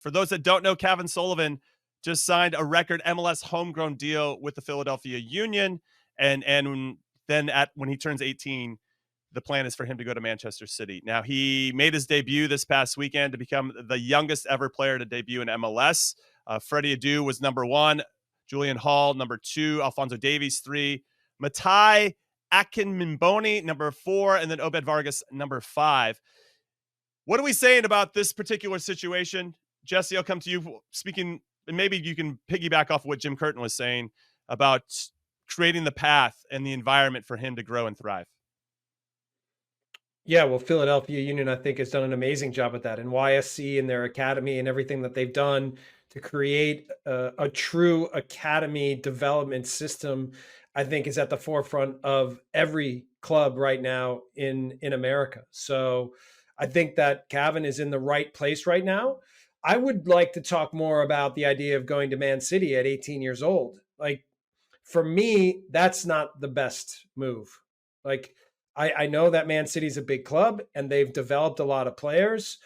For those that don't know, Cavan Sullivan just signed a record MLS homegrown deal with the Philadelphia Union, and then when he turns 18, the plan is for him to go to Manchester City. Now, he made his debut this past weekend to become the youngest ever player to debut in MLS. Freddie Adu was number 1, Julian Hall number 2, Alphonso Davies 3, Matai Akinmimboni number 4, and then Obed Vargas number 5. What are we saying about this particular situation? Jesse, I'll come to you. Speaking, and maybe you can piggyback off what Jim Curtin was saying about creating the path and the environment for him to grow and thrive. Yeah, well, Philadelphia Union, I think, has done an amazing job at that, and YSC and their academy and everything that they've done to create a true academy development system, I think, is at the forefront of every club right now in America. So I think that Cavan is in the right place right now. I would like to talk more about the idea of going to Man City at 18 years old. Like, for me, that's not the best move. Like, I know that Man City's a big club and they've developed a lot of players.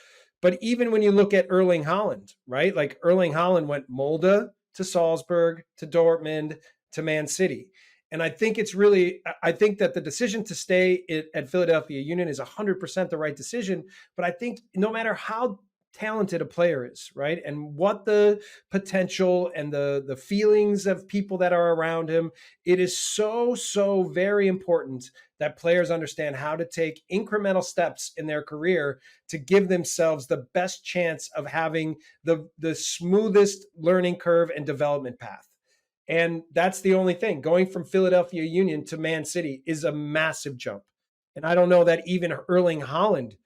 But even when you look at Erling Haaland, right? Like, Erling Haaland went Molde to Salzburg to Dortmund to Man City. And I think I think that the decision to stay at Philadelphia Union is 100% the right decision. But I think no matter how talented a player is, right? And what the potential and the feelings of people that are around him, it is so very important that players understand how to take incremental steps in their career to give themselves the best chance of having the smoothest learning curve and development path. And that's the only thing. Going from Philadelphia Union to Man City is a massive jump. And I don't know that even Erling Haaland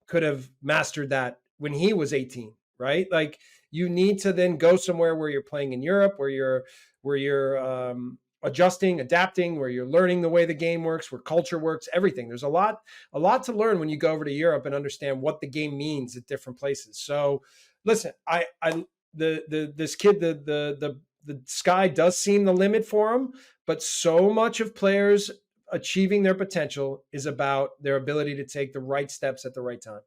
could have mastered that when he was 18, right? Like, you need to then go somewhere where you're playing in Europe, where you're adjusting, adapting, where you're learning the way the game works, where culture works, everything. There's a lot to learn when you go over to Europe and understand what the game means at different places. So listen, this kid, the sky does seem the limit for him, but so much of players achieving their potential is about their ability to take the right steps at the right time.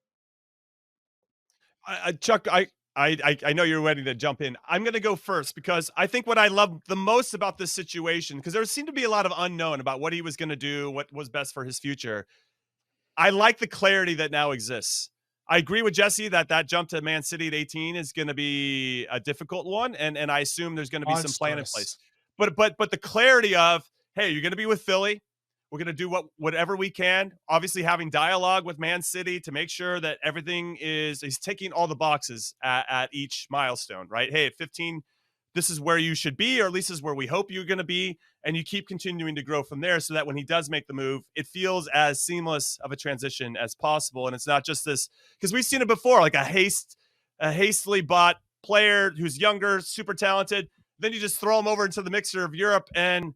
Chuck, I know you're ready to jump in. I'm going to go first because I think what I love the most about this situation, because there seemed to be a lot of unknown about what he was going to do, what was best for his future. I like the clarity that now exists. I agree with Jesse that jump to Man City at 18 is going to be a difficult one, and I assume there's going to be some plan in place. But the clarity of, hey, you're going to be with Philly. We're going to do whatever we can. Obviously, having dialogue with Man City to make sure that everything he's ticking all the boxes at each milestone, right? Hey, at 15, this is where you should be, or at least is where we hope you're going to be. And you keep continuing to grow from there so that when he does make the move, it feels as seamless of a transition as possible. And it's not just this, because we've seen it before, like a hastily bought player who's younger, super talented. Then you just throw him over into the mixer of Europe and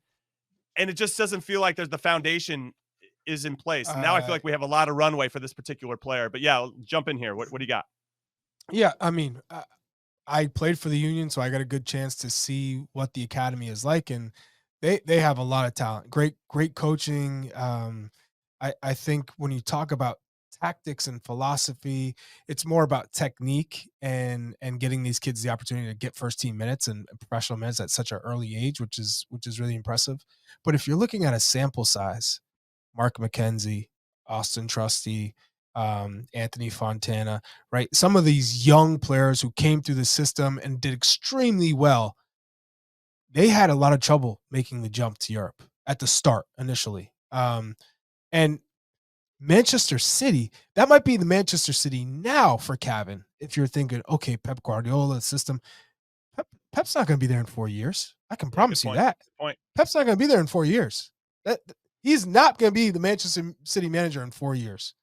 it just doesn't feel like there's the foundation is in place. Now I feel like we have a lot of runway for this particular player. But yeah, jump in here. What do you got? Yeah, I mean, I played for the Union, so I got a good chance to see what the academy is like, and they have a lot of talent. Great coaching. I think when you talk about tactics and philosophy, it's more about technique and getting these kids the opportunity to get first team minutes and professional minutes at such an early age, which is really impressive. But if you're looking at a sample size, Mark McKenzie, Austin Trusty, Anthony Fontana, right? Some of these young players who came through the system and did extremely well, they had a lot of trouble making the jump to Europe at the start initially. And Manchester City, that might be the Manchester City now for Cavan. If you're thinking, okay, Pep Guardiola system, Pep's not going to be there in 4 years. I can promise you that. Pep's not going to be there in 4 years. He's not going to be the Manchester City manager in 4 years.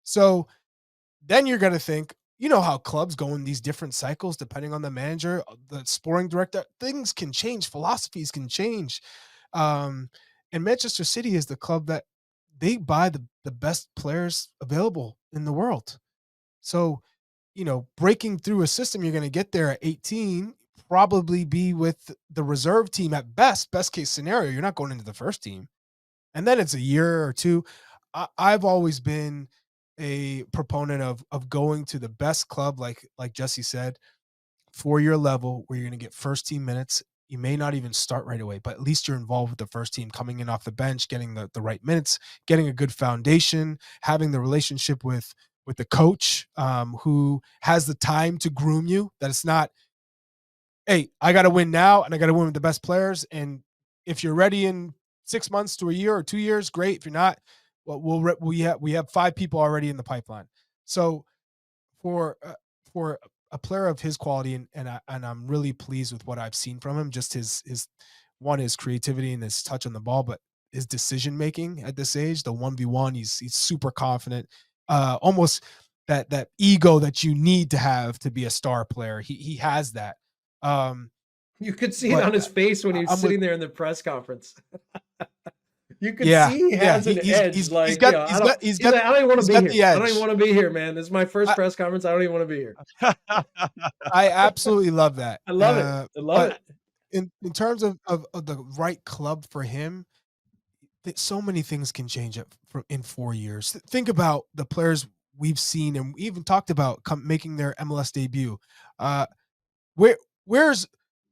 So then you're going to think, you know how clubs go in these different cycles depending on the manager, the sporting director. Things can change. Philosophies can change. And Manchester City is the club that they buy the best players available in the world. So, breaking through a system, you're going to get there at 18, probably be with the reserve team at best case scenario. You're not going into the first team. And then it's a year or two. I've always been a proponent of going to the best club, like Jesse said, 4-year level where you're going to get first team minutes. You may not even start right away, but at least you're involved with the first team, coming in off the bench, getting the right minutes, getting a good foundation, having the relationship with the coach who has the time to groom you. That it's not, hey, I got to win now and I got to win with the best players. And if you're ready in 6 months to a year or 2 years, great. If you're not, well, we have 5 people already in the pipeline. So for a player of his quality, and I'm really pleased with what I've seen from him. Just his creativity and his touch on the ball, but his decision making at this age, the 1v1, he's super confident. Almost that ego that you need to have to be a star player. He has that. You could see it on his face when he was sitting there in the press conference. You could see he has an edge. He's like, I don't even want to be here. I don't even want to be here, man. This is my first press conference. I don't even want to be here. I absolutely love that. I love it. I love it. In terms of the right club for him, so many things can change in 4 years. Think about the players we've seen, and we even talked about making their MLS debut. Where's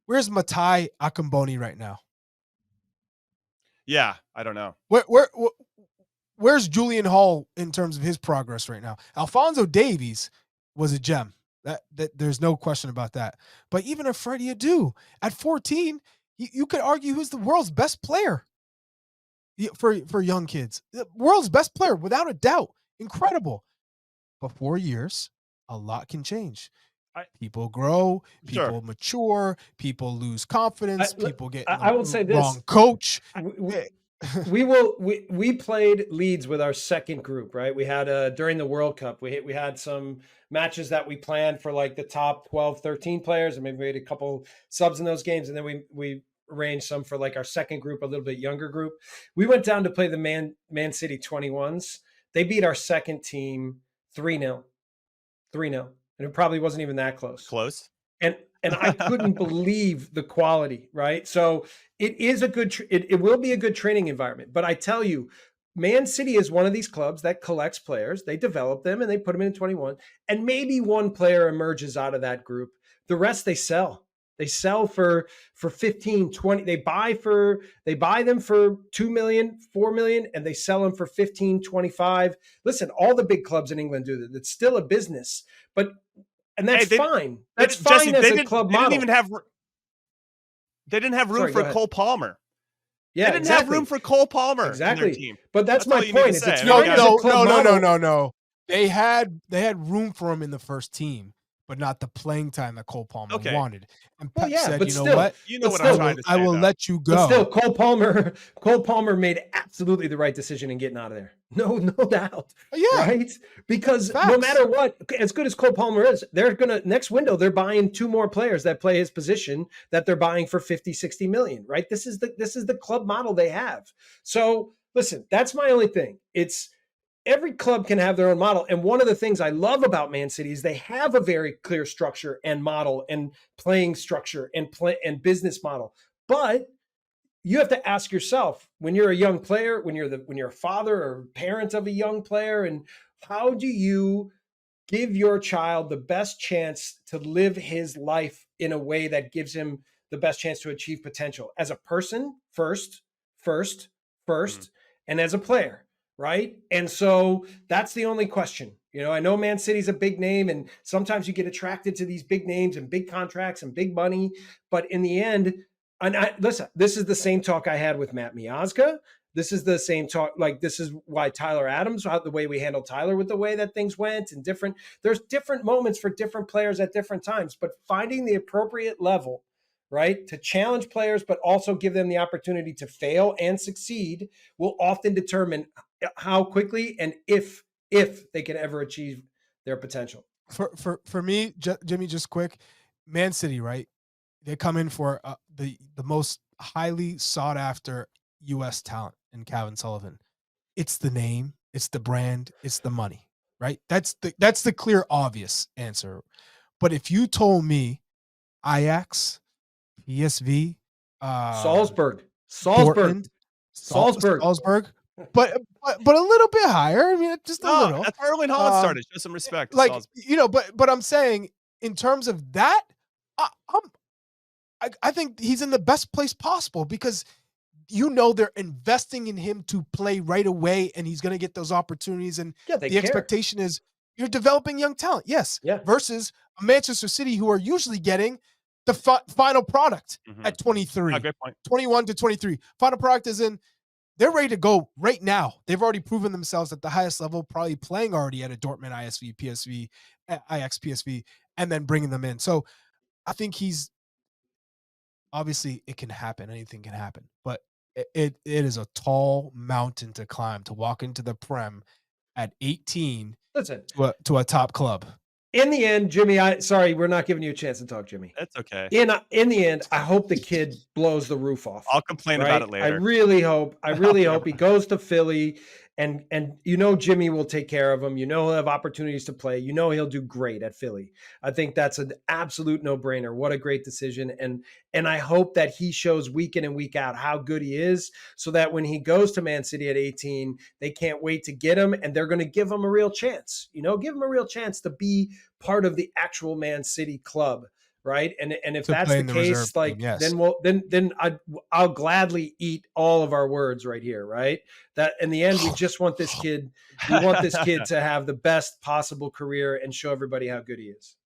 Matai Akamboni right now? Yeah, I don't know. Where's Julian Hall in terms of his progress right now? Alphonso Davies was a gem. That there's no question about that. But even a Freddie Adu at 14, you could argue who's the world's best player for young kids. The world's best player, without a doubt. Incredible. But 4 years, a lot can change. People grow, people mature, people lose confidence, people get wrong coach. We played Leeds with our second group, right? We had during the World Cup, we had some matches that we planned for like the top 12, 13 players, and maybe we had a couple subs in those games, and then we arranged some for like our second group, a little bit younger group. We went down to play the Man City 21s. They beat our second team 3-0. 3-0. And it probably wasn't even that close. And I couldn't believe the quality, right? So it is it will be a good training environment. But I tell you, Man City is one of these clubs that collects players. They develop them and they put them in 21. And maybe one player emerges out of that group. The rest they sell. They sell for 15, 20. They buy them for 2 million, 4 million, and they sell them for 15, 25. Listen, all the big clubs in England do that. It's still a business, and that's fine. That's fine as a club model. They didn't have room for Cole Palmer. Yeah, they didn't have room for Cole Palmer. Exactly. In their team. But that's my point. No. They had room for him in the first team, but not the playing time that Cole Palmer wanted. And Pep said, but you know what? I will let you go. But still, Cole Palmer made absolutely the right decision in getting out of there. No doubt. Yeah. Right? Because no matter what, as good as Cole Palmer is, next window, they're buying 2 more players that play his position that they're buying for 50, 60 million, right? This is the club model they have. So listen, that's my only thing. Every club can have their own model. And one of the things I love about Man City is they have a very clear structure and model and playing structure and business model. But you have to ask yourself, when you're a young player, when you're a father or parent of a young player, and how do you give your child the best chance to live his life in a way that gives him the best chance to achieve potential as a person first, and as a player. Right. And so that's the only question. I know Man City's a big name, and sometimes you get attracted to these big names and big contracts and big money. But in the end, listen, this is the same talk I had with Matt Miazga. This is the same talk. Like, this is why Tyler Adams, the way we handled Tyler with the way that things went, and there's different moments for different players at different times, but finding the appropriate level, right, to challenge players, but also give them the opportunity to fail and succeed will often determine how quickly and if they can ever achieve their potential. For me, Jimmy, just quick, Man City, right? They come in for the most highly sought after U.S. talent in Cavan Sullivan. It's the name, it's the brand, it's the money, right? That's the clear, obvious answer. But if you told me Ajax, PSV, Salzburg, but a little bit higher. I mean, just a little. That's where Erling Haaland started. Show some respect. But I'm saying, in terms of that, I, I'm, I think he's in the best place possible because they're investing in him to play right away, and he's going to get those opportunities. And Yeah, they the care. expectation is you're developing young talent, yes. Yeah. Versus a Manchester City who are usually getting the final product at 23, Great point. 21 to 23. Final product is in. They're ready to go right now. They've already proven themselves at the highest level, probably playing already at a Dortmund, ISV, PSV, Ajax, PSV, and then bringing them in. So I think he's obviously it can happen. Anything can happen, but it is a tall mountain to climb to walk into the Prem at 18 Listen, to a top club. in the end, Jimmy, sorry, we're not giving you a chance to talk, Jimmy. That's okay. In the end, I hope the kid blows the roof off. I'll complain about it later. I really hope he goes to Philly and Jimmy will take care of him. He'll have opportunities to play. He'll do great at Philly. I think that's an absolute no-brainer. What a great decision. And I hope that he shows week in and week out how good he is so that when he goes to Man City at 18, they can't wait to get him and they're going to give him a real chance. Give him a real chance to be part of the actual Man City club. Right. And if that's the case, like, yes. then I'll gladly eat all of our words right here. Right. That in the end, we just want this kid. We want this kid to have the best possible career and show everybody how good he is.